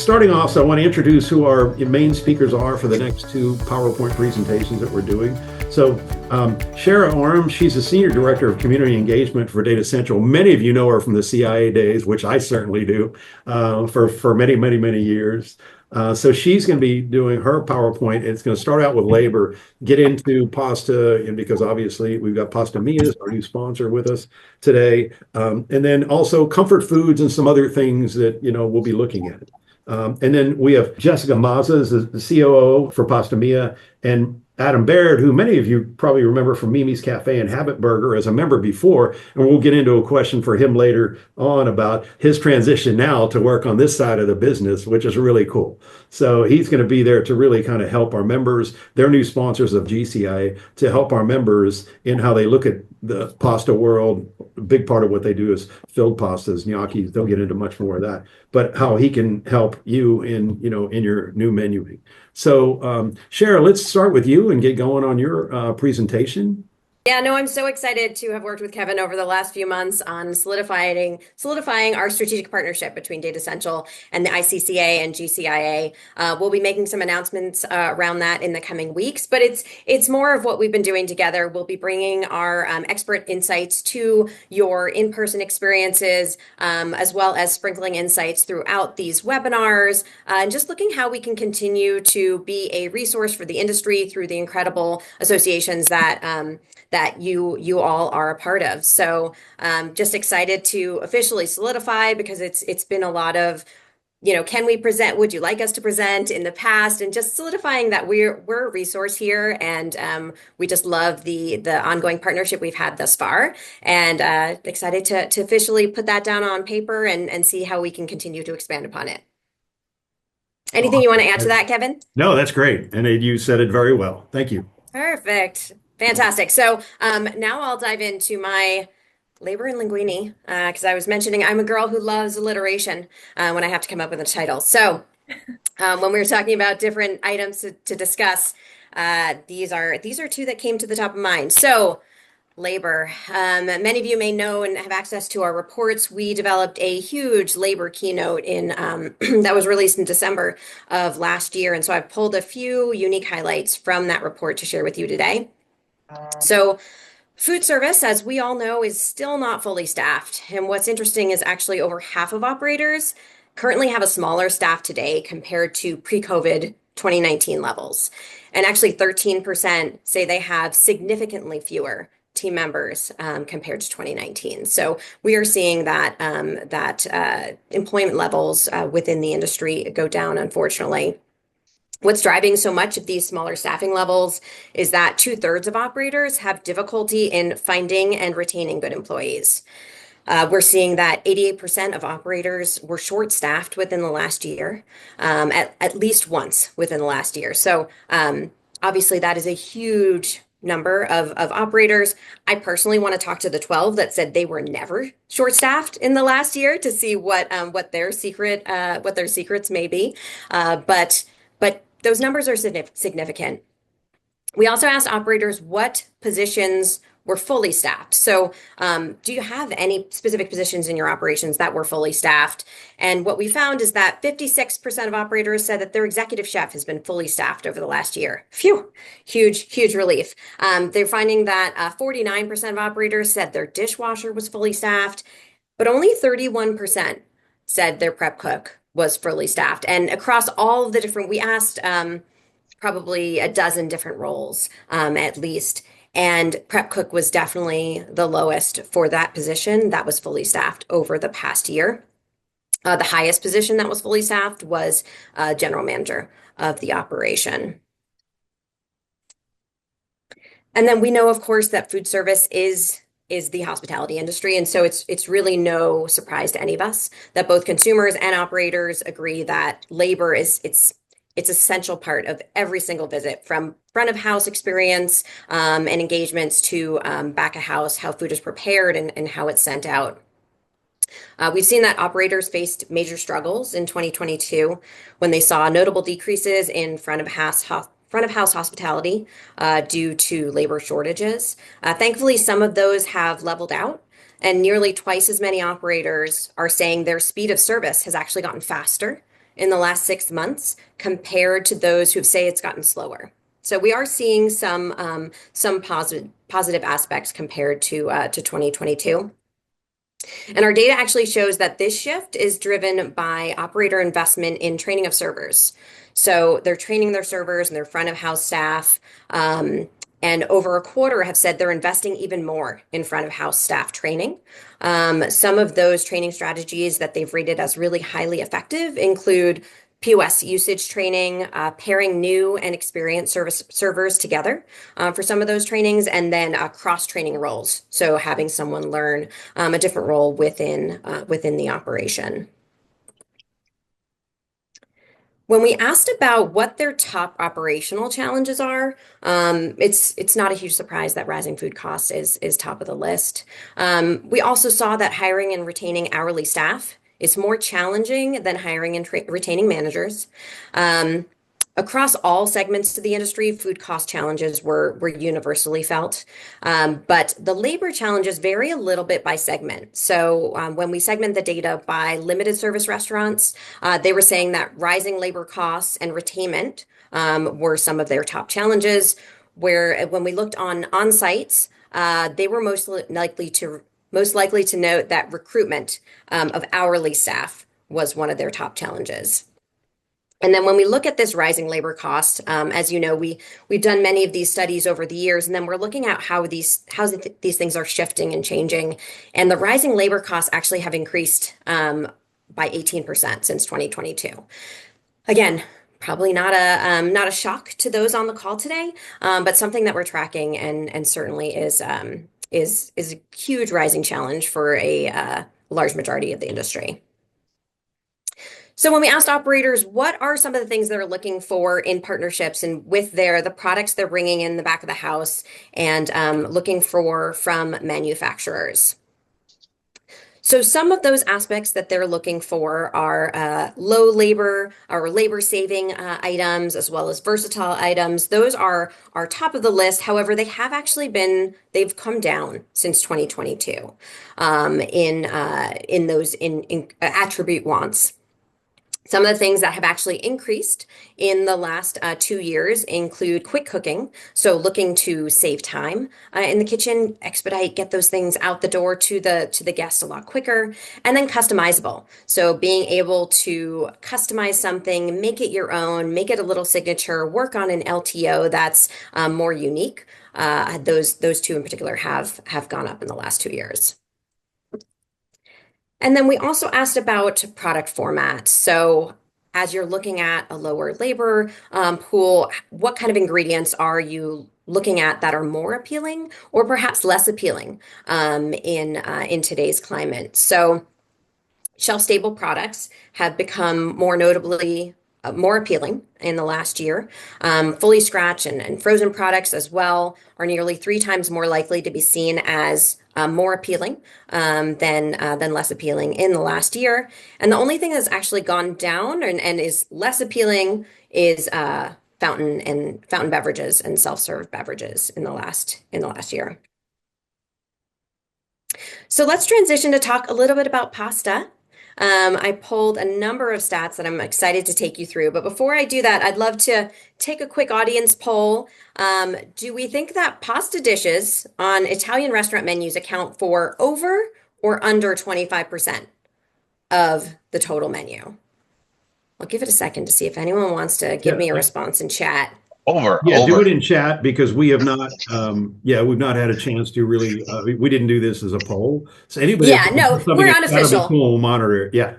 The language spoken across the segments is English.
starting off, so I want to introduce who our main speakers are for the next two PowerPoint presentations that we're doing. So Shara Orem, she's the Senior Director of Community Engagement for Datassential. Many of you know her from the CIA days, which I certainly do, for many, many, many years. So she's going to be doing her PowerPoint. It's going to start out with labor, get into pasta, and because obviously we've got Pasta Mia's, our new sponsor, with us today, and then also comfort foods and some other things that we'll be looking at. And then we have Jessica Mazza, as the COO for Pasta Mia, and Adam Baird, who many of you probably remember from Mimi's Cafe and Habit Burger as a member before, and we'll get into a question for him later on about his transition now to work on this side of the business, which is really cool. So he's going to be there to really kind of help our members. They're new sponsors of GCIA, to help our members in how they look at the pasta world. A big part of what they do is filled pastas, gnocchis. They'll get into much more of that, but how he can help you in your new menuing. So Shara, let's start with you and get going on your presentation. Yeah, no, I'm so excited to have worked with Kevin over the last few months on solidifying our strategic partnership between Datassential and the ICCA and GCIA. We'll be making some announcements around that in the coming weeks, but it's more of what we've been doing together. We'll be bringing our expert insights to your in-person experiences, as well as sprinkling insights throughout these webinars, and just looking how we can continue to be a resource for the industry through the incredible associations that you all are a part of. So just excited to officially solidify, because it's been a lot of, can we present? Would you like us to present in the past? And just solidifying that we're a resource here, and we just love the ongoing partnership we've had thus far, and excited to officially put that down on paper and see how we can continue to expand upon it. Anything you want to add to that, Kevin? No, that's great. And you said it very well. Thank you. Perfect. Fantastic. So now I'll dive into my labor and linguine, because I was mentioning I'm a girl who loves alliteration when I have to come up with a title. So when we were talking about different items to discuss, these are two that came to the top of mind. So labor. Many of you may know and have access to our reports. We developed a huge labor keynote in that was released in December of last year. And so I've pulled a few unique highlights from that report to share with you today. So food service, as we all know, is still not fully staffed. And what's interesting is actually over half of operators currently have a smaller staff today compared to pre-COVID 2019 levels. And actually 13% say they have significantly fewer team members compared to 2019. So we are seeing that employment levels within the industry go down, unfortunately. What's driving so much of these smaller staffing levels is that 2/3 of operators have difficulty in finding and retaining good employees. We're seeing that 88% of operators were short-staffed within the last year, at least once within the last year. So obviously that is a huge number of operators. I personally want to talk to the 12 that said they were never short-staffed in the last year to see what their secrets may be. But those numbers are significant. We also asked operators what positions were fully staffed. So do you have any specific positions in your operations that were fully staffed? And what we found is that 56% of operators said that their executive chef has been fully staffed over the last year. Phew, huge relief. They're finding that 49% of operators said their dishwasher was fully staffed, but only 31% said their prep cook was fully staffed. And across all of the different, we asked probably a dozen different roles at least. And prep cook was definitely the lowest for that position that was fully staffed over the past year. The highest position that was fully staffed was general manager of the operation. And then we know, of course, that food service is the hospitality industry. And so it's really no surprise to any of us that both consumers and operators agree that labor it's essential part of every single visit, from front of house experience and engagements to back of house, how food is prepared and how it's sent out. We've seen that operators faced major struggles in 2022 when they saw notable decreases in front of house hospitality due to labor shortages. Thankfully, some of those have leveled out, and nearly twice as many operators are saying their speed of service has actually gotten faster in the last 6 months compared to those who say it's gotten slower. So we are seeing some positive aspects compared to 2022. And our data actually shows that this shift is driven by operator investment in training of servers. So they're training their servers and their front of house staff. And over a quarter have said they're investing even more in front of house staff training. Some of those training strategies that they've rated as really highly effective include POS usage training, pairing new and experienced servers together for some of those trainings, and then cross-training roles. So having someone learn a different role within the operation. When we asked about what their top operational challenges are, it's not a huge surprise that rising food costs is top of the list. We also saw that hiring and retaining hourly staff is more challenging than hiring and retaining managers. Across all segments of the industry, food cost challenges were universally felt. But the labor challenges vary a little bit by segment. So when we segment the data by limited service restaurants, they were saying that rising labor costs and retainment were some of their top challenges. Where when we looked on sites, they were most likely to note that recruitment of hourly staff was one of their top challenges. And then when we look at this rising labor cost, as you know, we've done many of these studies over the years, and then we're looking at how these things are shifting and changing. And the rising labor costs actually have increased by 18% since 2022. Again, probably not a shock to those on the call today, but something that we're tracking and certainly is a huge rising challenge for a large majority of the industry. So when we asked operators, what are some of the things they're looking for in partnerships and with the products they're bringing in the back of the house and looking for from manufacturers? So some of those aspects that they're looking for are low labor or labor saving items as well as versatile items. Those are top of the list. However, they've come down since 2022 in those attribute wants. Some of the things that have actually increased in the last 2 years include quick cooking. So looking to save time in the kitchen, expedite, get those things out the door to the guests a lot quicker. And then customizable. So being able to customize something, make it your own, make it a little signature, work on an LTO that's more unique. Those two in particular have gone up in the last 2 years. And then we also asked about product format. So as you're looking at a lower labor pool, what kind of ingredients are you looking at that are more appealing or perhaps less appealing in today's climate? So shelf-stable products have become more notably more appealing in the last year. Fully scratch and frozen products as well are nearly 3 times more likely to be seen as more appealing than less appealing in the last year. And the only thing that's actually gone down and is less appealing is fountain beverages and self-serve beverages in the last year. So let's transition to talk a little bit about pasta. I pulled a number of stats that I'm excited to take you through. But before I do that, I'd love to take a quick audience poll. Do we think that pasta dishes on Italian restaurant menus account for over or under 25% of the total menu? I'll give it a second to see if anyone wants to give me a response in chat. Over. Do it in chat because we have not, we've not had a chance to really, we didn't do this as a poll. So anybody, we're unofficial. We'll monitor it. Yeah.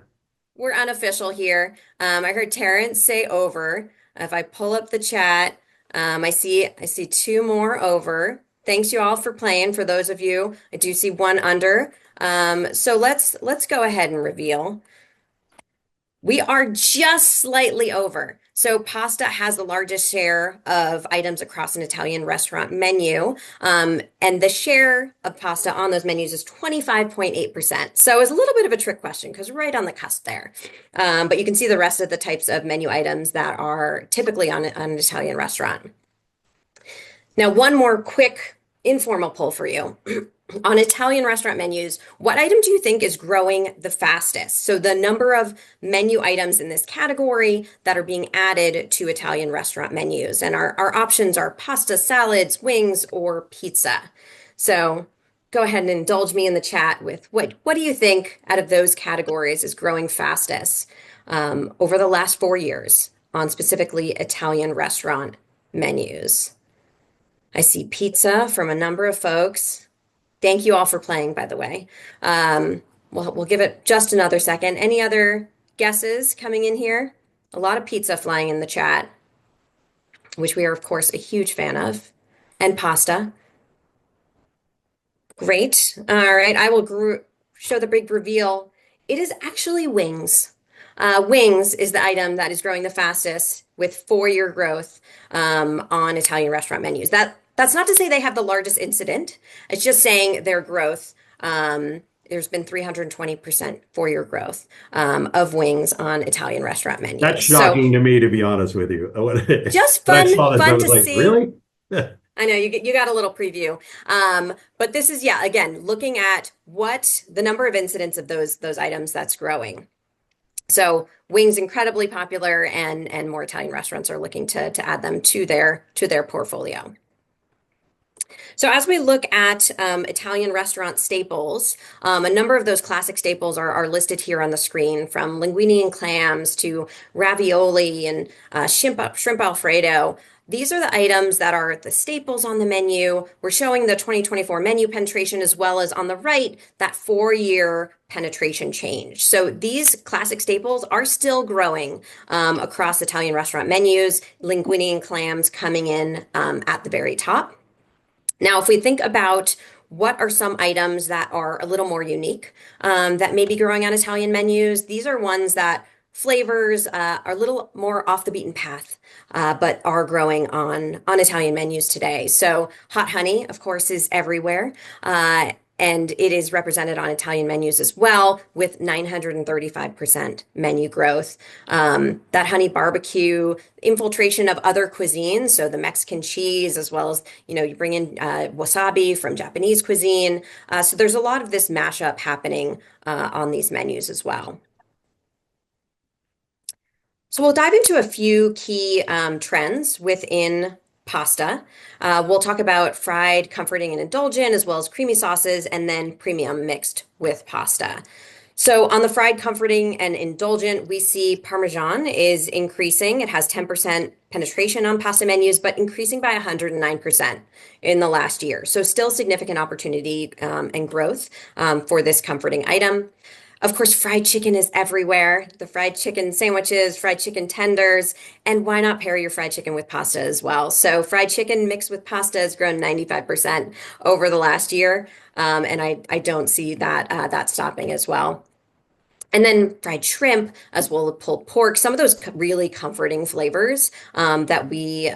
We're unofficial here. I heard Terrence say over. If I pull up the chat, I see 2 more over. Thanks you all for playing. For those of you, I do see 1 under. So let's go ahead and reveal. We are just slightly over. So pasta has the largest share of items across an Italian restaurant menu. And the share of pasta on those menus is 25.8%. So it's a little bit of a trick question because we're right on the cusp there. But you can see the rest of the types of menu items that are typically on an Italian restaurant. Now, one more quick informal poll for you. On Italian restaurant menus, what item do you think is growing the fastest? So the number of menu items in this category that are being added to Italian restaurant menus. And our options are pasta, salads, wings, or pizza. So go ahead and indulge me in the chat with what do you think out of those categories is growing fastest over the last 4 years on specifically Italian restaurant menus? I see pizza from a number of folks. Thank you all for playing, by the way. We'll give it just another second. Any other guesses coming in here? A lot of pizza flying in the chat, which we are, of course, a huge fan of, and pasta. Great. All right, I will show the big reveal. It is actually wings. Wings is the item that is growing the fastest with 4-year growth on Italian restaurant menus. That's not to say they have the largest incident. It's just saying their growth. There's been 320% 4-year growth of wings on Italian restaurant That's menus. So shocking to me, to be honest with you. just When I saw this, I fun was to like, see. really? I know you got a little preview. But this is, yeah, again, looking at what the number of incidents of those items that's growing. So wings incredibly popular, and more Italian restaurants are looking to add them to their portfolio. So as we look at Italian restaurant staples, a number of those classic staples are listed here on the screen, from linguine and clams to ravioli and shrimp Alfredo. These are the items that are the staples on the menu. We're showing the 2024 menu penetration, as well as on the right, that 4-year penetration change. So these classic staples are still growing across Italian restaurant menus, linguine and clams coming in at the very top. Now, if we think about what are some items that are a little more unique that may be growing on Italian menus, these are ones that flavors are a little more off the beaten path, but are growing on Italian menus today. So hot honey, of course, is everywhere. And it is represented on Italian menus as well, with 935% menu growth. That honey barbecue, infiltration of other cuisines, so the Mexican cheese, as well as, you bring in wasabi from Japanese cuisine. So there's a lot of this mashup happening on these menus as well. So we'll dive into a few key trends within pasta. We'll talk about fried, comforting, and indulgent, as well as creamy sauces, and then premium mixed with pasta. So on the fried, comforting, and indulgent, we see Parmesan is increasing. It has 10% penetration on pasta menus, but increasing by 109% in the last year. So still significant opportunity and growth for this comforting item. Of course, fried chicken is everywhere. The fried chicken sandwiches, fried chicken tenders, and why not pair your fried chicken with pasta as well? So fried chicken mixed with pasta has grown 95% over the last year, and I don't see that stopping as well. And then fried shrimp, as well as pulled pork, some of those really comforting flavors that we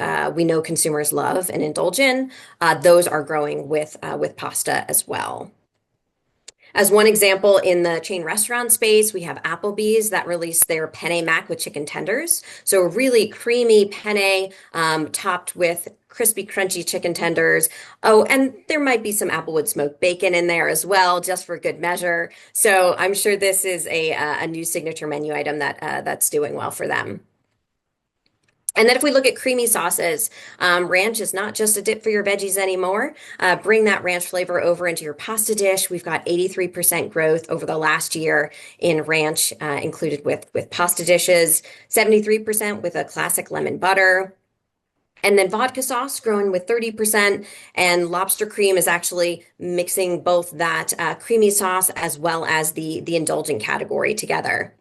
know consumers love and indulge in, those are growing with pasta as well. As one example, in the chain restaurant space, we have Applebee's that released their penne mac with chicken tenders. So a really creamy penne topped with crispy, crunchy chicken tenders. Oh, and there might be some Applewood smoked bacon in there as well, just for good measure. So I'm sure this is a new signature menu item that's doing well for them. And then if we look at creamy sauces, ranch is not just a dip for your veggies anymore. Bring that ranch flavor over into your pasta dish. We've got 83% growth over the last year in ranch included with pasta dishes, 73% with a classic lemon butter. And then vodka sauce growing with 30%, and lobster cream is actually mixing both that creamy sauce as well as the indulgent category together.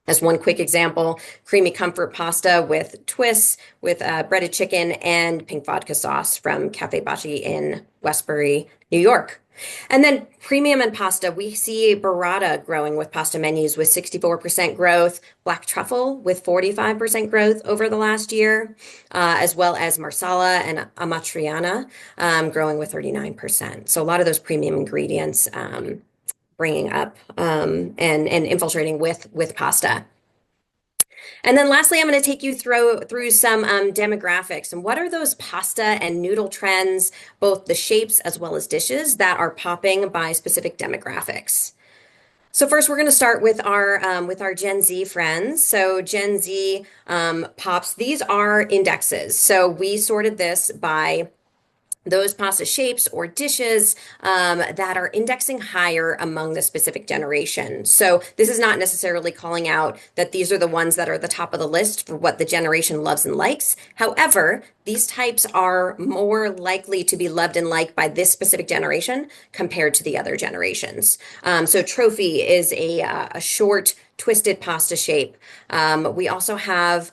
As one quick example, creamy comfort pasta with twists, with breaded chicken and pink vodka sauce from Cafe Baci in Westbury, New York. And then premium and pasta, we see burrata growing with pasta menus with 64% growth, black truffle with 45% growth over the last year, as well as marsala and amatriciana growing with 39%. So a lot of those premium ingredients bringing up and infiltrating with pasta. And then lastly, I'm going to take you through some demographics and what are those pasta and noodle trends, both the shapes as well as dishes that are popping by specific demographics. So first, we're going to start with our Gen Z friends. So Gen Z pops. These are indexes. So we sorted this by those pasta shapes or dishes that are indexing higher among the specific generation. So this is not necessarily calling out that these are the ones that are the top of the list for what the generation loves and likes. However, these types are more likely to be loved and liked by this specific generation compared to the other generations. So trophy is a short twisted pasta shape. We also have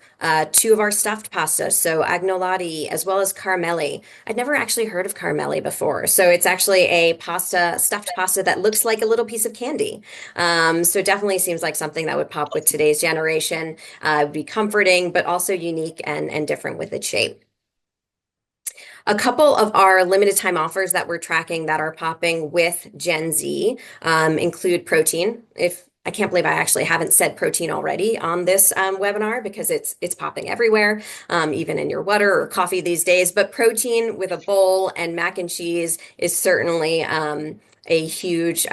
two of our stuffed pastas, so agnolotti as well as caramelli. I'd never actually heard of caramelli before, so it's actually a stuffed pasta that looks like a little piece of candy. So it definitely seems like something that would pop with today's generation. Would be comforting, but also unique and different with its shape. A couple of our limited time offers that we're tracking that are popping with Gen Z include protein. If I can't believe I actually haven't said protein already on this webinar because it's popping everywhere, even in your water or coffee these days. But protein with a bowl and mac and cheese is certainly a huge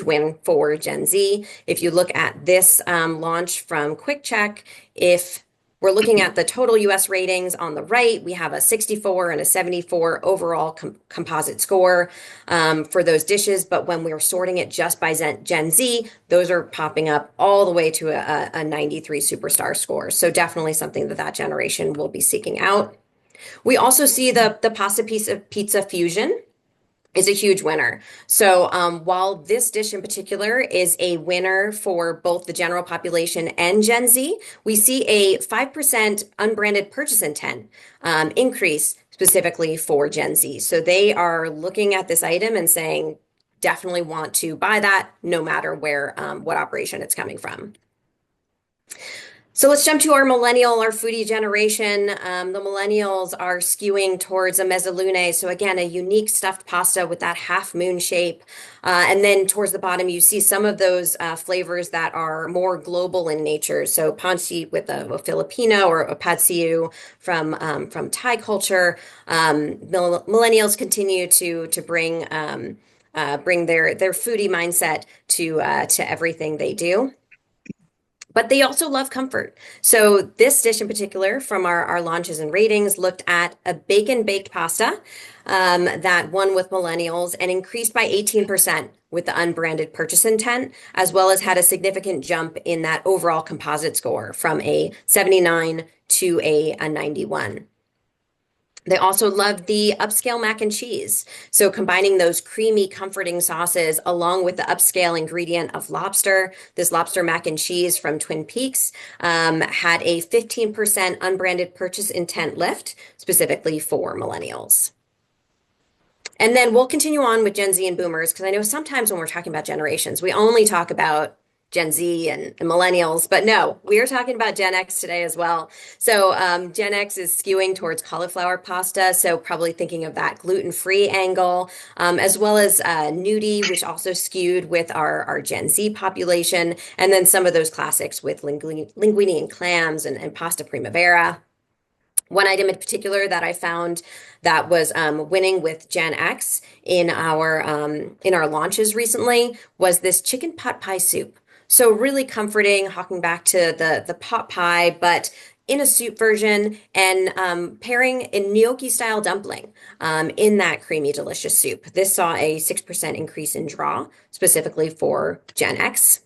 win for Gen Z. If you look at this launch from Quick Check, if we're looking at the total US ratings on the right. We have a 64 and a 74 overall composite score for those dishes. But when we're sorting it just by Gen Z, those are popping up all the way to a 93 superstar score. So definitely something that generation will be seeking out. We also see the pizza fusion is a huge winner. So while this dish in particular is a winner for both the general population and Gen Z, we see a 5% unbranded purchase intent increase specifically for Gen Z. So they are looking at this item and saying, definitely want to buy that no matter where, what operation it's coming from. So let's jump to our foodie generation. The millennials are skewing towards a mezzalune. So again, a unique stuffed pasta with that half moon shape. And then towards the bottom, you see some of those flavors that are more global in nature. So pancit with a Filipino or a pad see ew from Thai culture. Millennials continue to bring their foodie mindset to everything they do. But they also love comfort. So this dish in particular from our launches and ratings looked at a bacon baked pasta that won with millennials and increased by 18% with the unbranded purchase intent, as well as had a significant jump in that overall composite score from a 79 to a 91. They also loved the upscale mac and cheese. So combining those creamy, comforting sauces along with the upscale ingredient of lobster, this lobster mac and cheese from Twin Peaks had a 15% unbranded purchase intent lift specifically for millennials. And then we'll continue on with Gen Z and boomers because I know sometimes when we're talking about generations, we only talk about Gen Z and millennials, but no, we are talking about Gen X today as well. So Gen X is skewing towards cauliflower pasta, so probably thinking of that gluten-free angle, as well as nudie, which also skewed with our Gen Z population, and then some of those classics with linguine and clams and pasta primavera. One item in particular that I found that was winning with Gen X in our launches recently was this chicken pot pie soup. So really comforting, harking back to the pot pie, but in a soup version and pairing a gnocchi style dumpling in that creamy, delicious soup. This saw a 6% increase in draw specifically for Gen X.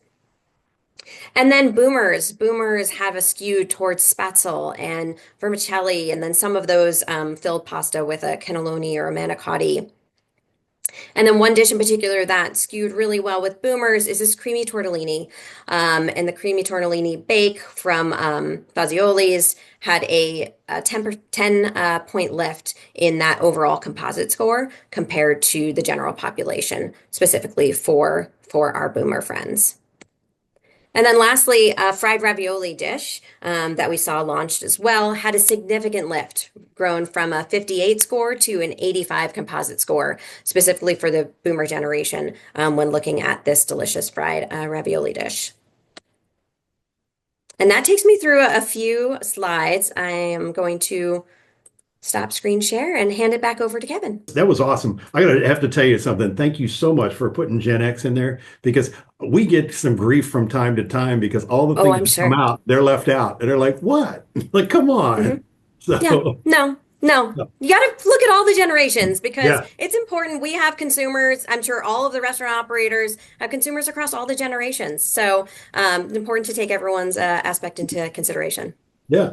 And then boomers have a skew towards spatzel and vermicelli, and then some of those filled pasta with a cannelloni or a manicotti. And then one dish in particular that skewed really well with boomers is this creamy tortellini. And the creamy tortellini bake from Fazioli's had a 10 point lift in that overall composite score compared to the general population, specifically for our boomer friends. And then lastly, a fried ravioli dish that we saw launched as well had a significant lift, grown from a 58 score to an 85 composite score, specifically for the boomer generation when looking at this delicious fried ravioli dish. And that takes me through a few slides. I am going to stop screen share and hand it back over to Kevin. That was awesome. I gotta have to tell you something. Thank you so much for putting Gen X in there because we get some grief from time to time because all the Oh, things I'm that come sure. out, they're left out. And they're like, what? Like, come Hmm. on. Yeah, So, no, no. You got to look at all the generations because yeah, it's important. We have consumers. I'm sure all of the restaurant operators have consumers across all the generations. So, it's important to take everyone's aspect into consideration. yeah.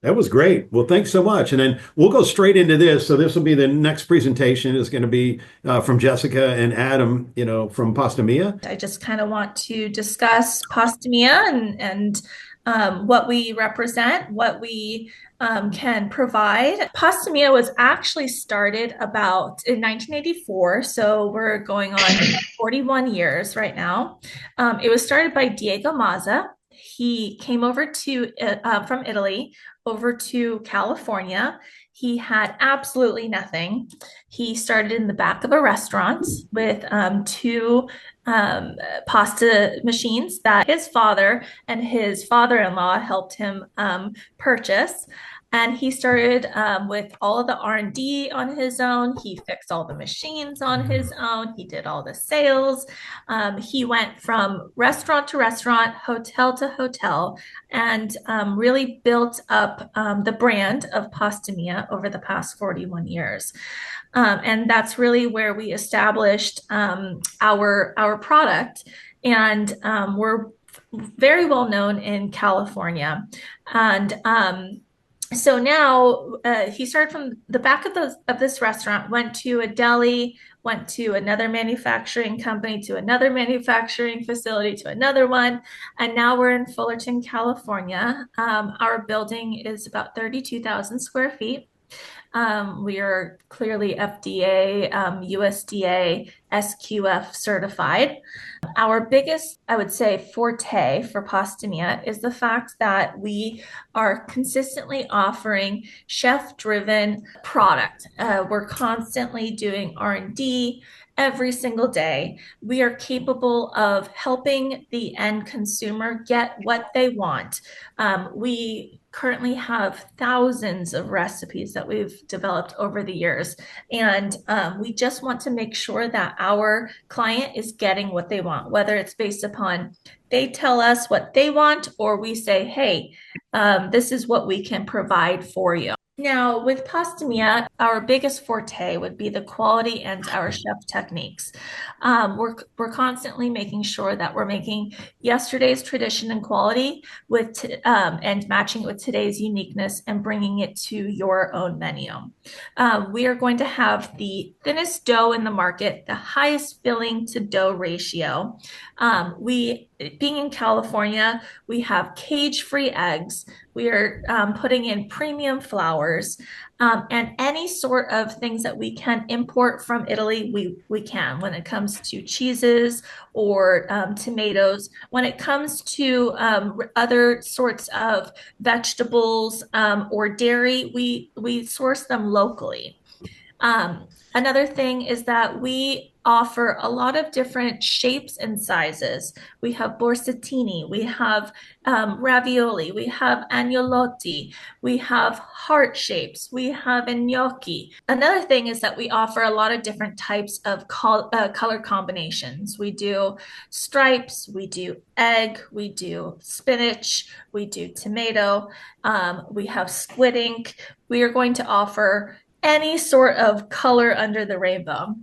That was great. Well, thanks so much. And then we'll go straight into this. So this will be the next presentation is going to be from Jessica and Adam, from Pasta Mia. I just kind of want to discuss Postamia and what we represent, what we can provide. Postamia was actually started about in 1984, so we're going on 41 years right now. It was started by Diego Mazza. He came over to from Italy over to California. He had absolutely nothing. He started in the back of a restaurant with two um, pasta machines that his father and his father-in-law helped him purchase. And he started with all of the R&D on his own. He fixed all the machines on his own. He did all the sales. He went from restaurant to restaurant, hotel to hotel, and really built up the brand of Pasta Mia over the past 41 years. And that's really where we established our product, and we're very well known in California. And so now he started from the back of this restaurant, went to a deli, went to another manufacturing company, to another manufacturing facility, to another one, and now we're in Fullerton, California. Our building is about 32,000 square feet. We are clearly FDA, USDA, SQF certified. Our biggest, I would say, forte for Postamia is the fact that we are consistently offering chef-driven product. We're constantly doing R&D every single day. We are capable of helping the end consumer get what they want. We currently have thousands of recipes that we've developed over the years. And we just want to make sure that our client is getting what they want, whether it's based upon they tell us what they want or we say, hey, this is what we can provide for you. Now, with Pastamia, our biggest forte would be the quality and our chef techniques. We're constantly making sure that we're making yesterday's tradition and quality and matching it with today's uniqueness and bringing it to your own menu. We are going to have the thinnest dough in the market, the highest filling to dough ratio. Being in California, we have cage-free eggs. We are putting in premium flours, and any sort of things that we can import from Italy, we can. When it comes to cheeses or tomatoes, when it comes to other sorts of vegetables or dairy, we source them locally. Another thing is that we offer a lot of different shapes and sizes. We have borsatini, we have ravioli, we have agnolotti, we have heart shapes, we have gnocchi. Another thing is that we offer a lot of different types of color combinations. We do stripes, we do egg, we do spinach, we do tomato, we have squid ink. We are going to offer any sort of color under the rainbow.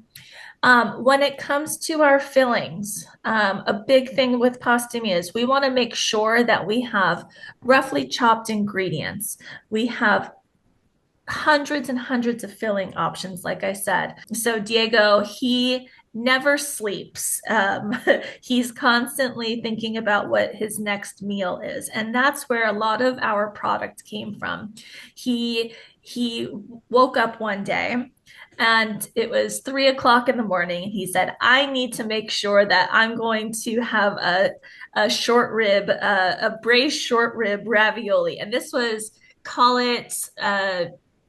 When it comes to our fillings, a big thing with pastamia is we want to make sure that we have roughly chopped ingredients. We have hundreds and hundreds of filling options, like I said. So Diego, he never sleeps. He's constantly thinking about what his next meal is, and that's where a lot of our product came from. He woke up one day and it was 3 o'clock in the morning. And he said, I need to make sure that I'm going to have a short rib, a braised short rib ravioli. And this was, call it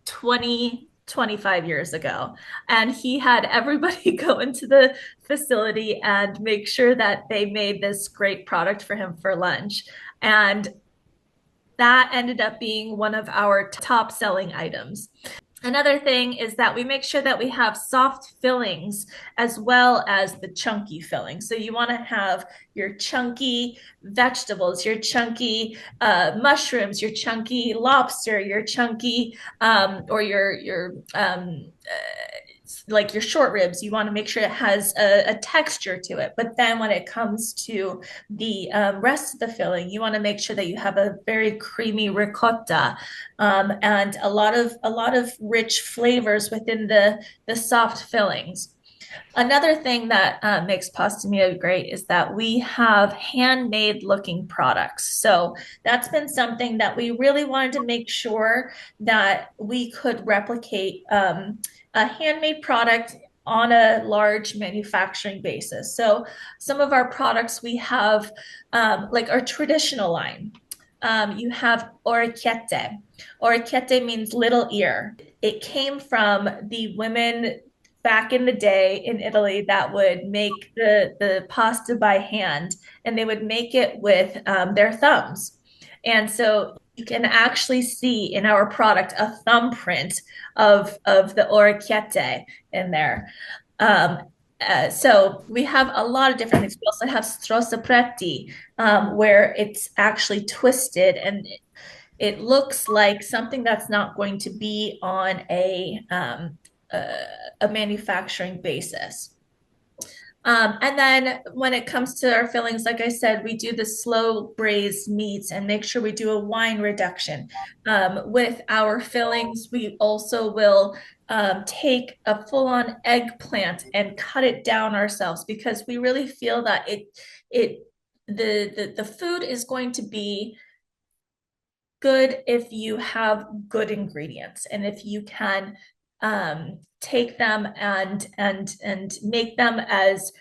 20, 25 years ago. And he had everybody go into the facility and make sure that they made this great product for him for lunch. And that ended up being one of our top selling items. Another thing is that we make sure that we have soft fillings as well as the chunky fillings. So you want to have your chunky vegetables, your chunky mushrooms, your chunky lobster, your chunky or your like your short ribs. You want to make sure it has a texture to it. But then when it comes to the rest of the filling, you want to make sure that you have a very creamy ricotta and a lot of rich flavors within the soft fillings. Another thing that makes pasta mia great is that we have handmade looking products. So that's been something that we really wanted to make sure that we could replicate a handmade product on a large manufacturing basis. So some of our products we have like our traditional line. You have orecchiette. Orecchiette means little ear. It came from the women back in the day in Italy that would make the pasta by hand, and they would make it with their thumbs. And so you can actually see in our product a thumbprint of the orecchiette in there. Um, so we have a lot of different things. We also have strozzapreti, where it's actually twisted and it looks like something that's not going to be on a manufacturing basis. And then when it comes to our fillings, like I said, we do the slow braised meats and make sure we do a wine reduction. With our fillings, we also will take a full-on eggplant and cut it down ourselves because we really feel that it the food is going to be good if you have good ingredients and if you can take them and make them as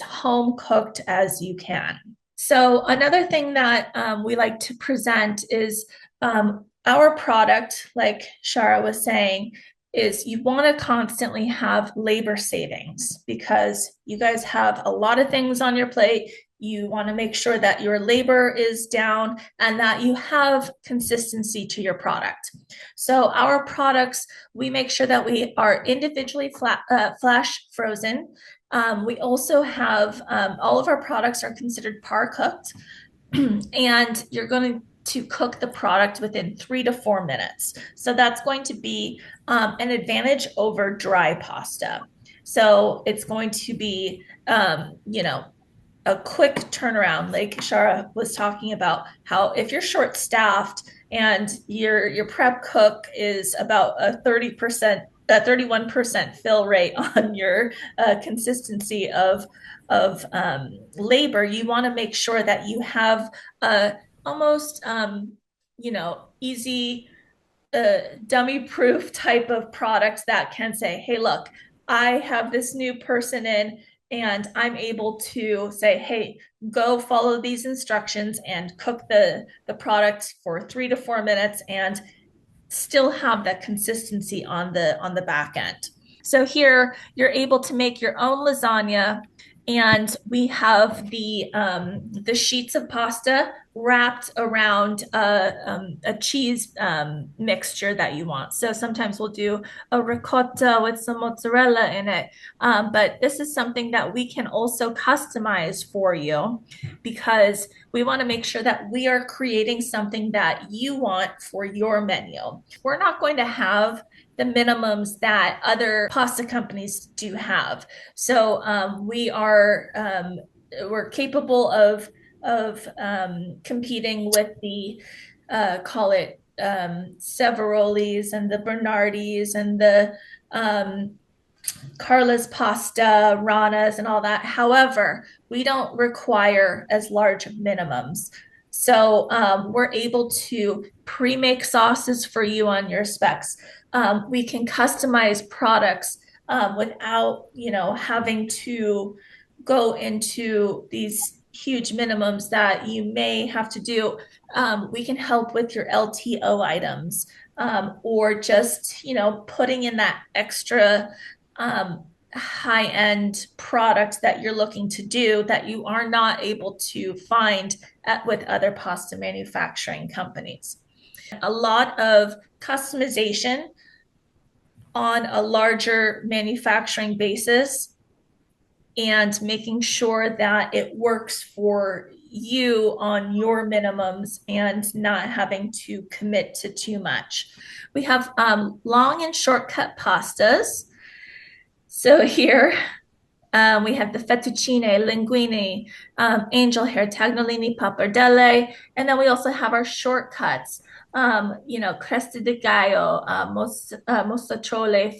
home cooked as you can. So another thing that we like to present is our product, like Shara was saying, is you want to constantly have labor savings because you guys have a lot of things on your plate. You want to make sure that your labor is down and that you have consistency to your product. So our products, we make sure that we are individually flash frozen. We also have all of our products are considered par cooked, and you're going to cook the product within 3 to 4 minutes. So that's going to be an advantage over dry pasta. So it's going to be, a quick turnaround. Like Shara was talking about how if you're short staffed and your prep cook is about a 30%, a 31% fill rate on your consistency of labor, you want to make sure that you have a almost easy dummy proof type of products that can say, hey, look, I have this new person in and I'm able to say, hey, go follow these instructions and cook the product for 3 to 4 minutes and still have that consistency on the back end. So here you're able to make your own lasagna, and we have the sheets of pasta wrapped around a cheese mixture that you want. So sometimes we'll do a ricotta with some mozzarella in it, but this is something that we can also customize for you because we want to make sure that we are creating something that you want for your menu. We're not going to have the minimums that other pasta companies do have. So we're capable of competing with the call it Severolis and the Bernardis and the Carla's pasta, Rana's, and all that. However, we don't require as large minimums. So we're able to pre-make sauces for you on your specs. We can customize products without, having to go into these huge minimums that you may have to do. We can help with your LTO items or just, putting in that extra high-end product that you're looking to do that you are not able to find with other pasta manufacturing companies. A lot of customization on a larger manufacturing basis and making sure that it works for you on your minimums and not having to commit to too much. We have long and shortcut pastas. So here we have the fettuccine, linguine, angel hair, tagliolini, pappardelle, and then we also have our shortcuts. Cresta di gallo, mostacciole,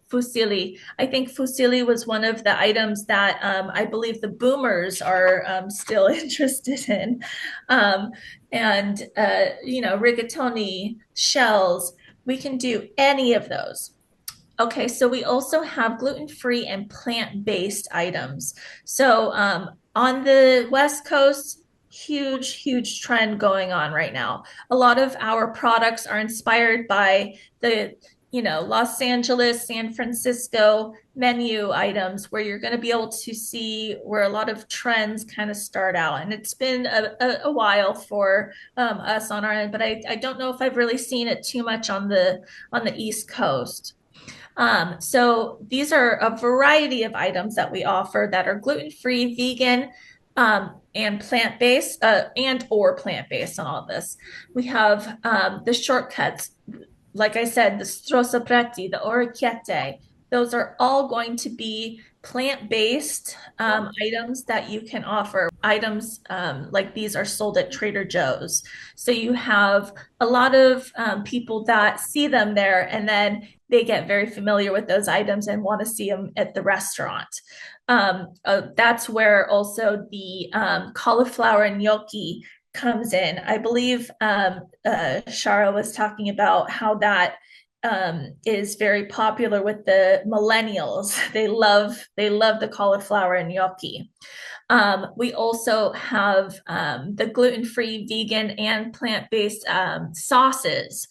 fusilli. I think fusilli was one of the items that I believe the boomers are still interested in. Rigatoni, shells. We can do any of those. Okay, so we also have gluten-free and plant-based items. So on the West Coast, huge trend going on right now. A lot of our products are inspired by the Los Angeles, San Francisco menu items where you're going to be able to see where a lot of trends kind of start out. And it's been a while for us on our end, but I don't know if I've really seen it too much on the East Coast. So these are a variety of items that we offer that are gluten-free, vegan, and plant-based, and or plant-based on all this. We have the shortcuts, like I said, the strozzopreti, the orecchiette. Those are all going to be plant-based items that you can offer. Items like these are sold at Trader Joe's. So you have a lot of people that see them there and then they get very familiar with those items and want to see them at the restaurant. That's where also the cauliflower gnocchi comes in. I believe Shara was talking about how that is very popular with the millennials. They love the cauliflower gnocchi. We also have the gluten-free, vegan, and plant-based sauces.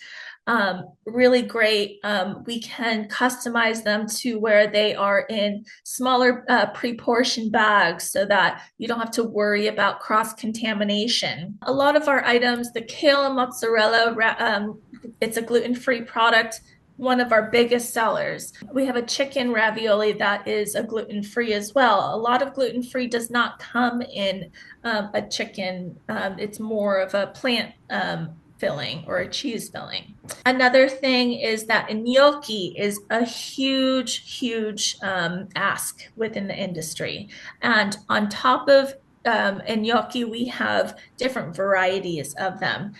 Really great. We can customize them to where they are in smaller pre-portioned bags so that you don't have to worry about cross-contamination. A lot of our items, the kale and mozzarella, it's a gluten-free product, one of our biggest sellers. We have a chicken ravioli that is a gluten-free as well. A lot of gluten-free does not come in a chicken. It's more of a plant filling or a cheese filling. Another thing is that gnocchi is a huge ask within the industry. And on top of gnocchi, we have different varieties of them.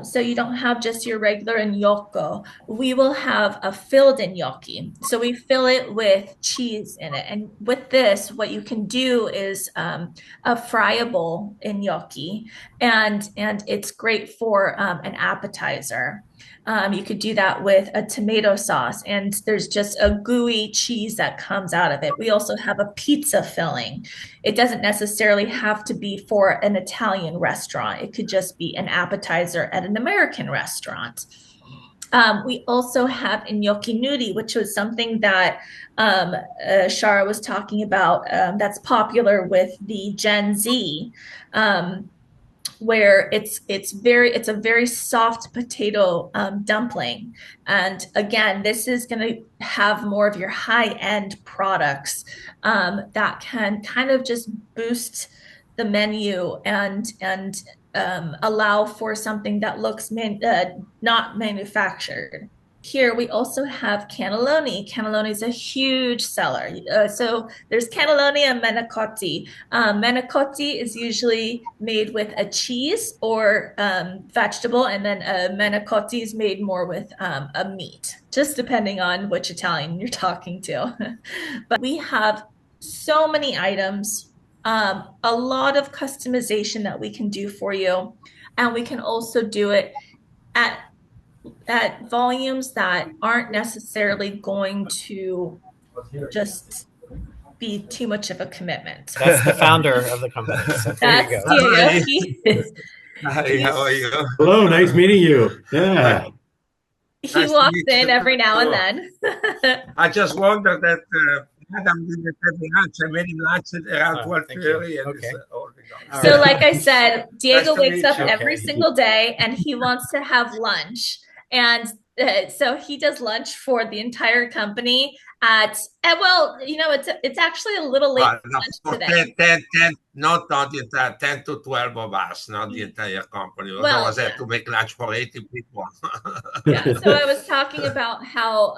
So you don't have just your regular gnocco. We will have a filled gnocchi. So we fill it with cheese in it. And with this, what you can do is a friable gnocchi, and it's great for an appetizer. You could do that with a tomato sauce, and there's just a gooey cheese that comes out of it. We also have a pizza filling. It doesn't necessarily have to be for an Italian restaurant. It could just be an appetizer at an American restaurant. We also have gnocchi nudi, which was something that Shara was talking about. That's popular with the Gen Z. Where it's a very soft potato dumpling, and again, this is going to have more of your high-end products that can kind of just boost the menu and allow for something that looks not manufactured. Here we also have cannelloni. Cannelloni is a huge seller. So there's cannelloni and manicotti. Manicotti is usually made with a cheese or vegetable, and then manicotti is made more with a meat, just depending on which Italian you're talking to. But we have so many items, a lot of customization that we can do for you, and we can also do it at volumes that aren't necessarily going to just be too much of a commitment. That's the founder of the company. So there you go. Hi, how are you? Hello, nice meeting you. Yeah. He walks in every now and then. I just wonder that I'm doing the heavy lunch. I'm eating lunch at around 12:30, and Okay. it's all gone. So, like I said, Diego Nice to wakes meet up you. every Okay. single day and he wants to have lunch. And so he does lunch for the entire company and well, it's actually a little late for lunch For today. 10, not the entire 10 to 12 of us, not the entire company. Otherwise, I Well, have to make lunch for 80 people. yeah, so I was talking about how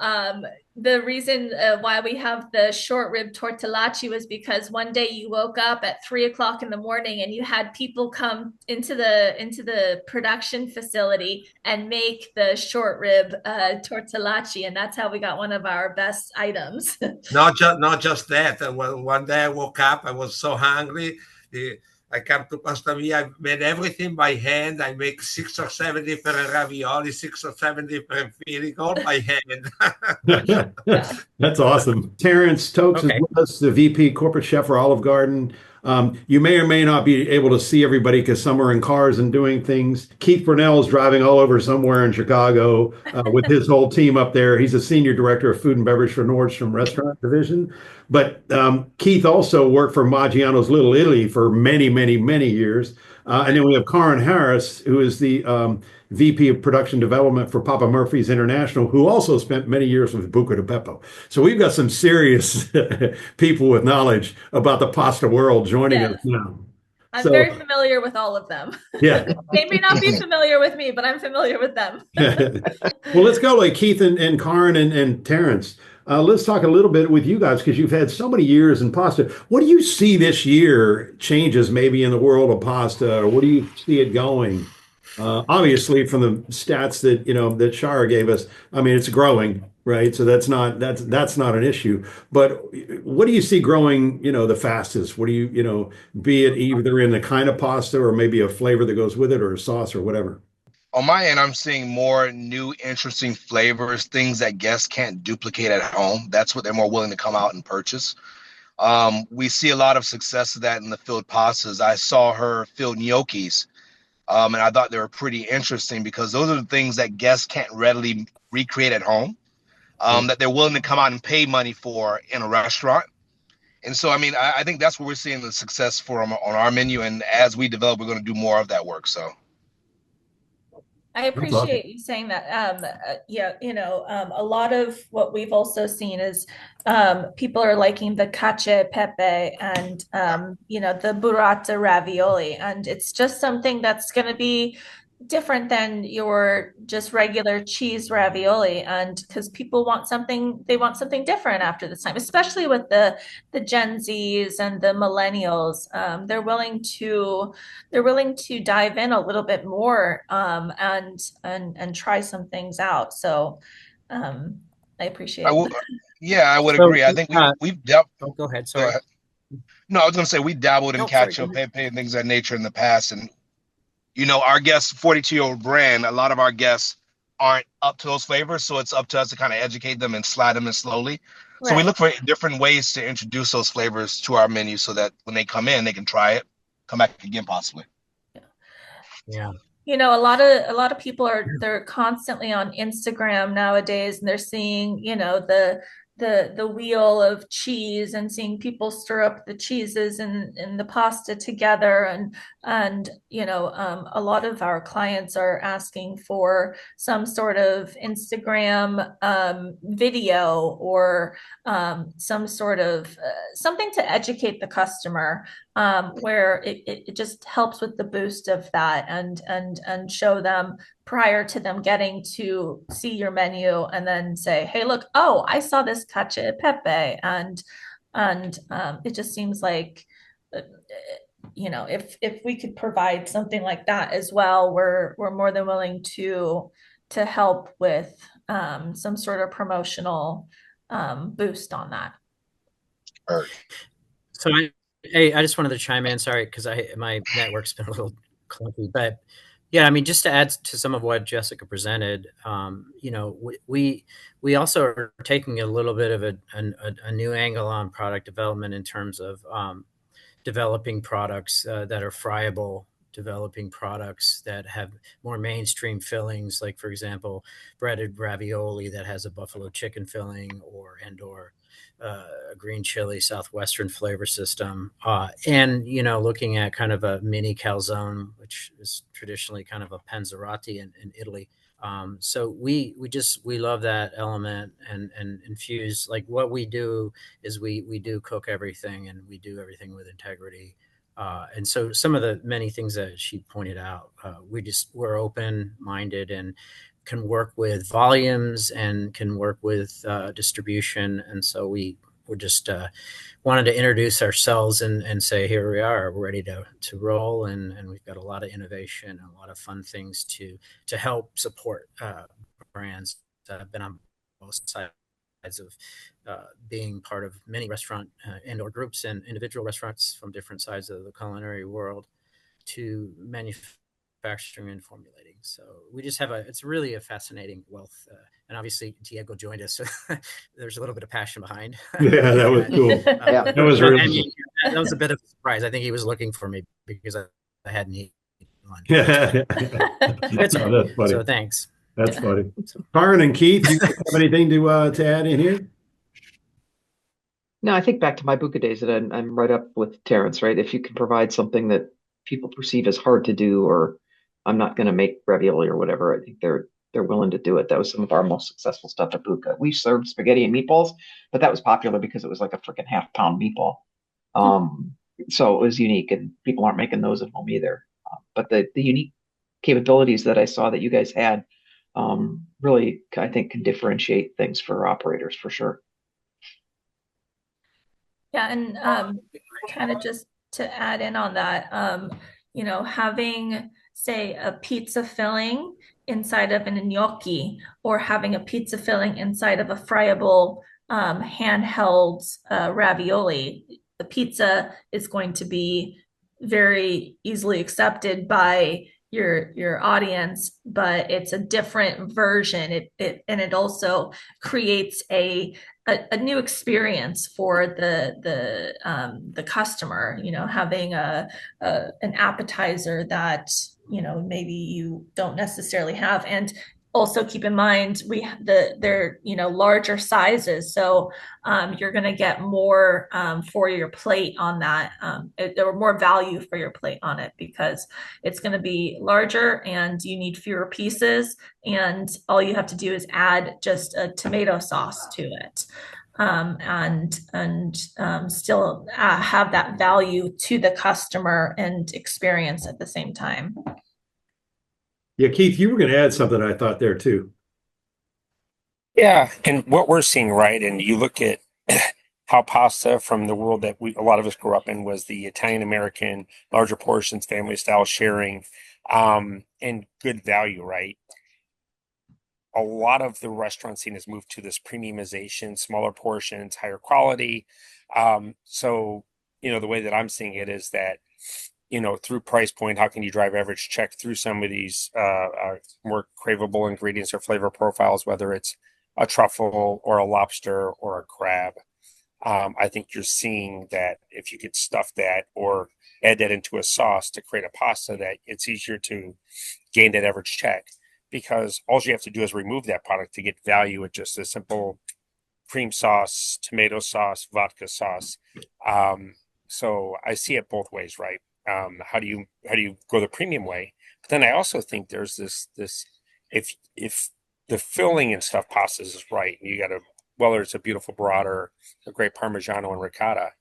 the reason why we have the short rib tortellacci was because one day you woke up at 3 o'clock in the morning and you had people come into the production facility and make the short rib tortellacci, and that's how we got one of our best items. Not just that. One day I woke up, I was so hungry. I come to Pasta Mia, I made everything by hand. I make 6 or 7 different ravioli, 6 or 7 different filling, all by hand. Yeah. That's awesome. Terrence Tokes is Okay. with us, the VP Corporate Chef for Olive Garden. You may or may not be able to see everybody because some are in cars and doing things. Keith Burnell is driving all over somewhere in Chicago with his whole team up there. He's a senior director of food and beverage for Nordstrom Restaurant Division. But Keith also worked for Maggiano's Little Italy for many, many, many years. And then we have Karin Harris, who is the VP of Production Development for Papa Murphy's International, who also spent many years with Buca di Beppo. So we've got some serious people with knowledge about the pasta world joining us now. I'm very familiar with all of them. Yeah. They may not be familiar with me, but I'm familiar with them. Well, let's go like Keith and Karin and Terrence. Let's talk a little bit with you guys because you've had so many years in pasta. What do you see this year changes maybe in the world of pasta? Or where do you see it going? Obviously, from the stats that that Shara gave us, I mean it's growing, right? So that's not an issue. But what do you see growing, the fastest? What do you be it either in the kind of pasta or maybe a flavor that goes with it or a sauce or whatever? On my end, I'm seeing more new, interesting flavors, things that guests can't duplicate at home. That's what they're more willing to come out and purchase. We see a lot of success of that in the filled pastas. I saw her fill gnocchis, and I thought they were pretty interesting because those are the things that guests can't readily recreate at home, that they're willing to come out and pay money for in a restaurant. And so, I mean, I think that's what we're seeing the success for on our menu. And as we develop, we're going to do more of that work. So. I appreciate you saying that. A lot of what we've also seen is people are liking the cacio e pepe and the burrata ravioli, and it's just something that's going to be different than your just regular cheese ravioli, and because people want something, they want something different after this time, especially with the Gen Zs and the millennials. They're willing to dive in a little bit more and try some things out. So I appreciate it. I would agree. I think we've dealt. Oh, go ahead. Sorry. Go ahead. No, I was going to say we dabbled in sorry, cacio pepe and things of that nature in the past, and our guests, 42-year-old brand, a lot of our guests aren't up to those flavors. So it's up to us to kind of educate them and slide them in slowly. Right. So we look for different ways to introduce those flavors to our menu so that when they come in, they can try it, come back again, possibly. Yeah. A lot of people they're constantly on Instagram nowadays, and they're seeing, the wheel of cheese and seeing people stir up the cheeses and the pasta together, and a lot of our clients are asking for some sort of Instagram video or some sort of something to educate the customer, where it just helps with the boost of that and show them prior to them getting to see your menu and then say, hey, look, oh, I saw this cacio e pepe, and it just seems like if we could provide something like that as well, we're more than willing to help with some sort of promotional boost on that. So I just wanted to chime in. Sorry, because my network's been a little clunky, but yeah, I mean, just to add to some of what Jessica presented, we also are taking a little bit of a new angle on product development in terms of developing products that are friable developing products that have more mainstream fillings, like, for example, breaded ravioli that has a buffalo chicken filling, or a green chili Southwestern flavor system. And, looking at kind of a mini calzone, which is traditionally kind of a panzerotti in Italy. So we love that element, and infuse, like, what we do is we do cook everything, and we do everything with integrity. And so some of the many things that she pointed out, we're open minded and can work with volumes and can work with distribution. And so we're just wanted to introduce ourselves and say, here we are, we're ready to roll, and we've got a lot of innovation and a lot of fun things to help support brands that have been on both sides of being part of many restaurant and/or groups and individual restaurants from different sides of the culinary world, to manufacturing and formulating. So we just have it's really a fascinating wealth. And obviously Diego joined us, so there's a little bit of passion behind. Yeah, that was cool. Yeah. That was really. I mean, that was a bit of a surprise. I think he was looking for me because I hadn't eaten lunch. That's funny. So thanks. That's funny. Karin and Keith, you have anything to add in here? No, I think back to my Buca days that I'm right up with Terrence, right? If you can provide something that people perceive as hard to do, or I'm not going to make ravioli or whatever, I think they're willing to do it. That was some of our most successful stuff at Buca. We served spaghetti and meatballs, but that was popular because it was like a freaking half-pound meatball. So it was unique, and people aren't making those at home either. But the unique capabilities that I saw that you guys had really, I think, can differentiate things for operators for sure. Yeah, and kind of just to add in on that, having, say, a pizza filling inside of an gnocchi, or having a pizza filling inside of a friable handheld ravioli, the pizza is going to be very easily accepted by your audience, but it's a different version. It also creates a new experience for the customer. Having an appetizer that maybe you don't necessarily have, and also keep in mind they're larger sizes, so you're going to get more for your plate on that. There were more value for your plate on it because it's going to be larger and you need fewer pieces, and all you have to do is add just a tomato sauce to it. And still have that value to the customer and experience at the same time. Yeah, Keith, you were going to add something, I thought, there too. Yeah, and what we're seeing, right, and you look at how pasta from the world that a lot of us grew up in was the Italian American, larger portions, family style sharing, and good value, right? A lot of the restaurant scene has moved to this premiumization, smaller portions, higher quality. So, the way that I'm seeing it is that, through price point, how can you drive average check through some of these more craveable ingredients or flavor profiles, whether it's a truffle or a lobster or a crab. I think you're seeing that if you could stuff that or add that into a sauce to create a pasta, that it's easier to gain that average check, because all you have to do is remove that product to get value with just a simple cream sauce, tomato sauce, vodka sauce. So I see it both ways, right? How do you go the premium way? But then I also think there's this if the filling and stuff pastas is right, and you got whether it's a beautiful burrata or a great Parmigiano and ricotta,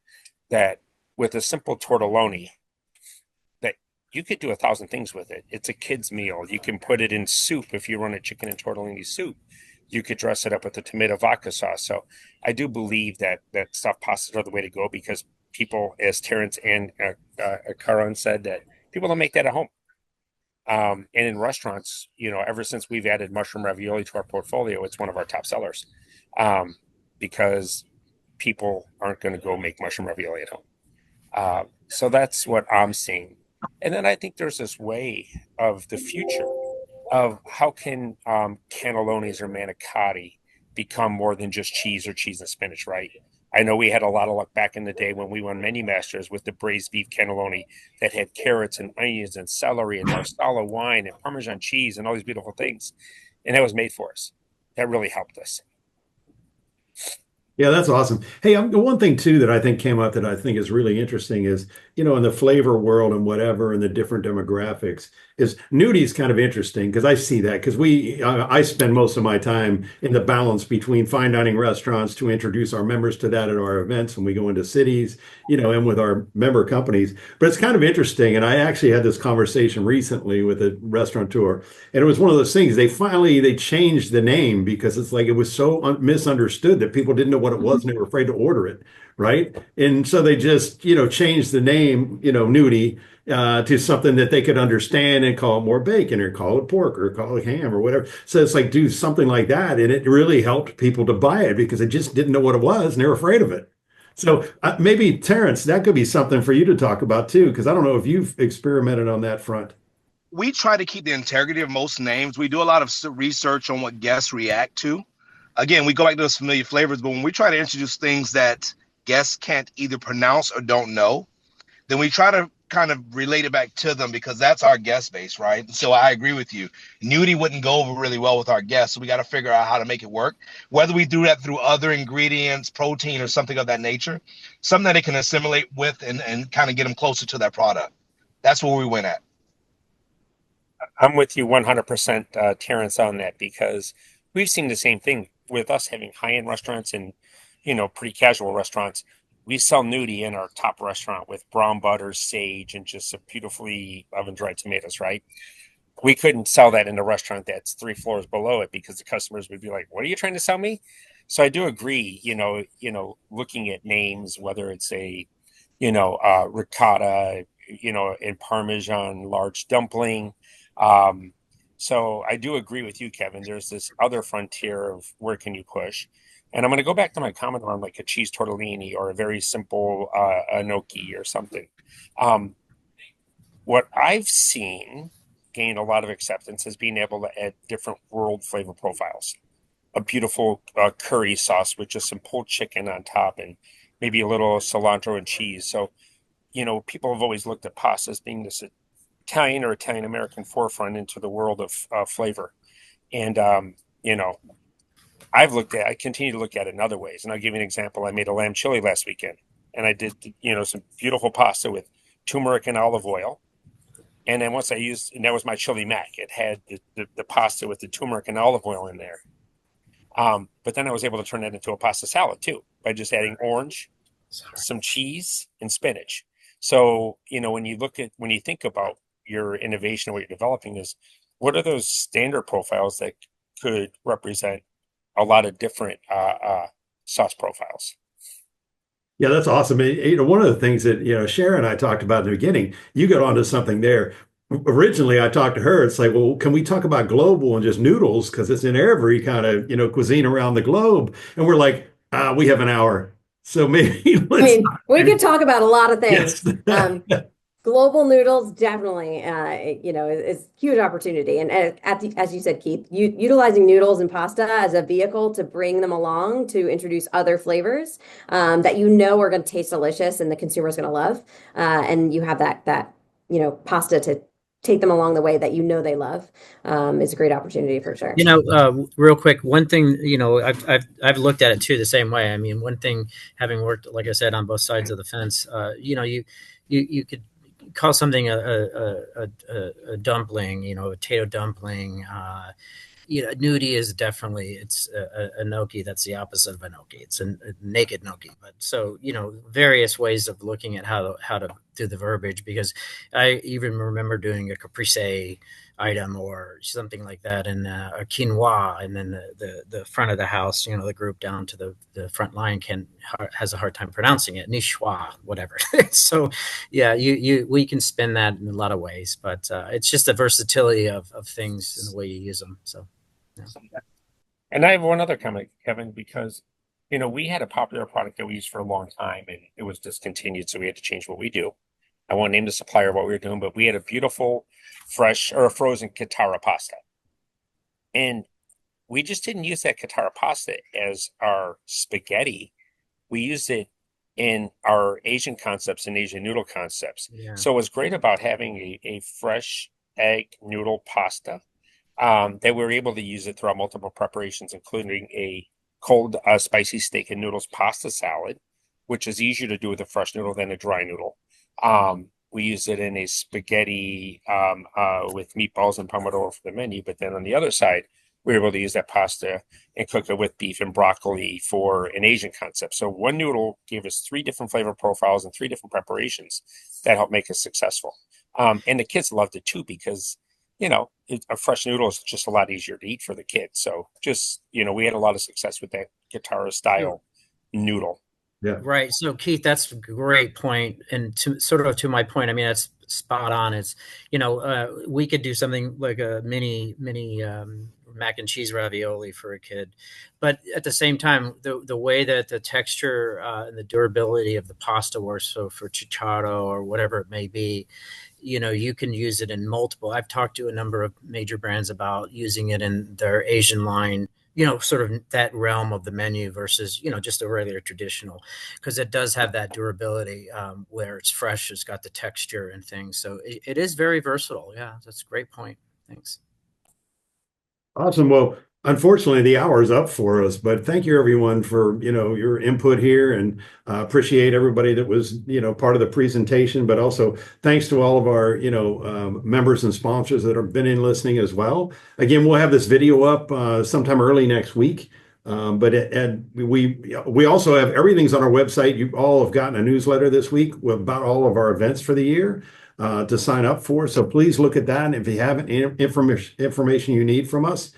that with a simple tortelloni, that you could do 1,000 things with it. It's a kid's meal. You can put it in soup if you run a chicken and tortellini soup. You could dress it up with a tomato vodka sauce. So I do believe that stuffed pastas are the way to go, because people, as Terrence and Karan said, that people don't make that at home. And in restaurants, ever since we've added mushroom ravioli to our portfolio, it's one of our top sellers, because people aren't going to go make mushroom ravioli at home. So that's what I'm seeing. And then I think there's this way of the future of how can cannellonis or manicotti become more than just cheese or cheese and spinach, right? I know we had a lot of luck back in the day when we won many masters with the braised beef cannelloni that had carrots and onions and celery and marsala wine and Parmesan cheese and all these beautiful things. And that was made for us. That really helped us. Yeah, that's awesome. Hey, the one thing too that I think came up that I think is really interesting is, in the flavor world and whatever, and the different demographics, is nudity's kind of interesting because I see that because I spend most of my time in the balance between fine dining restaurants to introduce our members to that at our events when we go into cities, and with our member companies. But it's kind of interesting, and I actually had this conversation recently with a restaurateur, and it was one of those things. They changed the name because it's like it was so misunderstood that people didn't know what it was and they were afraid to order it, right? And so they just, changed the name, nudie, to something that they could understand and call it more bacon or call it pork or call it ham or whatever. So it's like do something like that, and it really helped people to buy it because they just didn't know what it was and they were afraid of it. So maybe Terrence, that could be something for you to talk about too, because I don't know if you've experimented on that front. We try to keep the integrity of most names. We do a lot of research on what guests react to. Again, we go back to those familiar flavors, but when we try to introduce things that guests can't either pronounce or don't know, then we try to kind of relate it back to them because that's our guest base, right? So I agree with you. Nudie wouldn't go over really well with our guests, so we got to figure out how to make it work. Whether we do that through other ingredients, protein, or something of that nature, something that they can assimilate with and kind of get them closer to that product. That's where we went at. I'm with you 100%, Terrence, on that because we've seen the same thing with us having high-end restaurants and, pretty casual restaurants. We sell nudie in our top restaurant with brown butter, sage, and just some beautifully oven-dried tomatoes, right? We couldn't sell that in a restaurant that's 3 floors below it because the customers would be like, "What are you trying to sell me?" So I do agree, looking at names, whether it's a, ricotta, and Parmesan large dumpling. Um, so I do agree with you, Kevin. There's this other frontier of where can you push. And I'm going to go back to my comment on like a cheese tortellini or a very simple gnocchi or something. Um, what I've seen gain a lot of acceptance is being able to add different world flavor profiles. A beautiful curry sauce with just some pulled chicken on top and maybe a little cilantro and cheese. So, people have always looked at pasta as being this Italian or Italian American forefront into the world of flavor. And, I continue to look at it in other ways. And I'll give you an example. I made a lamb chili last weekend and I did, some beautiful pasta with turmeric and olive oil. And then and that was my chili mac. It had the pasta with the turmeric and olive oil in there. But then I was able to turn that into a pasta salad too by just adding orange, some cheese, and spinach. So, when you think about your innovation and what you're developing is what are those standard profiles that could represent a lot of different sauce profiles? Yeah, that's awesome. One of the things that, Sharon and I talked about in the beginning, you got onto something there. Originally, I talked to her. It's like, well, can we talk about global and just noodles? Because it's in every kind of, cuisine around the globe. And we're like, we have an hour. So maybe we could talk about a lot of things. Yes. Global noodles definitely, is huge opportunity. And as you said, Keith, utilizing noodles and pasta as a vehicle to bring them along to introduce other flavors that are going to taste delicious and the consumer is going to love. And you have that pasta to take them along the way that they love is a great opportunity for sure. Real quick, one thing, I've looked at it too the same way. I mean, one thing, having worked, like I said, on both sides of the fence, you could call something a dumpling, a potato dumpling. Nudie is definitely it's a gnocchi. That's the opposite of a gnocchi. It's a naked gnocchi. But so various ways of looking at how to do the verbiage, because I even remember doing a caprese item or something like that, and a quinoa, and then the front of the house, the group down to the front line has a hard time pronouncing it, niçoise, whatever. So yeah, we can spin that in a lot of ways, but it's just the versatility of things and the way you use them. So yeah. And I have one other comment, Kevin, because we had a popular product that we used for a long time and it was discontinued, so we had to change what we do. I won't name the supplier of what we were doing, but we had a beautiful fresh or frozen Katara pasta. And we just didn't use that Katara pasta as our spaghetti. we used it in our Asian concepts and Asian noodle concepts. Yeah. So it was great about having a fresh egg noodle pasta that we were able to use it throughout multiple preparations, including a cold spicy steak and noodles pasta salad, which is easier to do with a fresh noodle than a dry noodle. We use it in a spaghetti with meatballs and pomodoro for the menu, but then on the other side, we were able to use that pasta and cook it with beef and broccoli for an Asian concept. So one noodle gave us 3 different flavor profiles and 3 different preparations that helped make us successful. And the kids loved it too, because, you know, a fresh noodle is just a lot easier to eat for the kids. So just, you know, we had a lot of success with that guitarra style noodle. Yeah. Right. So Keith, that's a great point. And to my point, I mean, that's spot on. It's, you know, we could do something like a mini mac and cheese ravioli for a kid, but at the same time, the way that the texture and the durability of the pasta works, so for chicharro or whatever it may be, you know, you can use it in multiple. I've talked to a number of major brands about using it in their Asian line, you know, sort of that realm of the menu versus, you know, just a regular traditional, because it does have that durability where it's fresh, it's got the texture and things. So it is very versatile. Yeah, that's a great point. Thanks. Awesome. Well, unfortunately, the hour is up for us, but thank you everyone for, you know, your input here, and appreciate everybody that was, you know, part of the presentation, but also thanks to all of our, you know, members and sponsors that have been in listening as well. Again, we'll have this video up sometime early next week. And we also have everything's on our website. You all have gotten a newsletter this week about all of our events for the year to sign up for. So please look at that. And if you have any information you need from us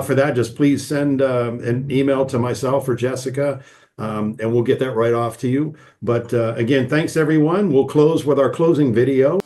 for that, just please send an email to myself or Jessica, and we'll get that right off to you. But again, thanks everyone. We'll close with our closing video.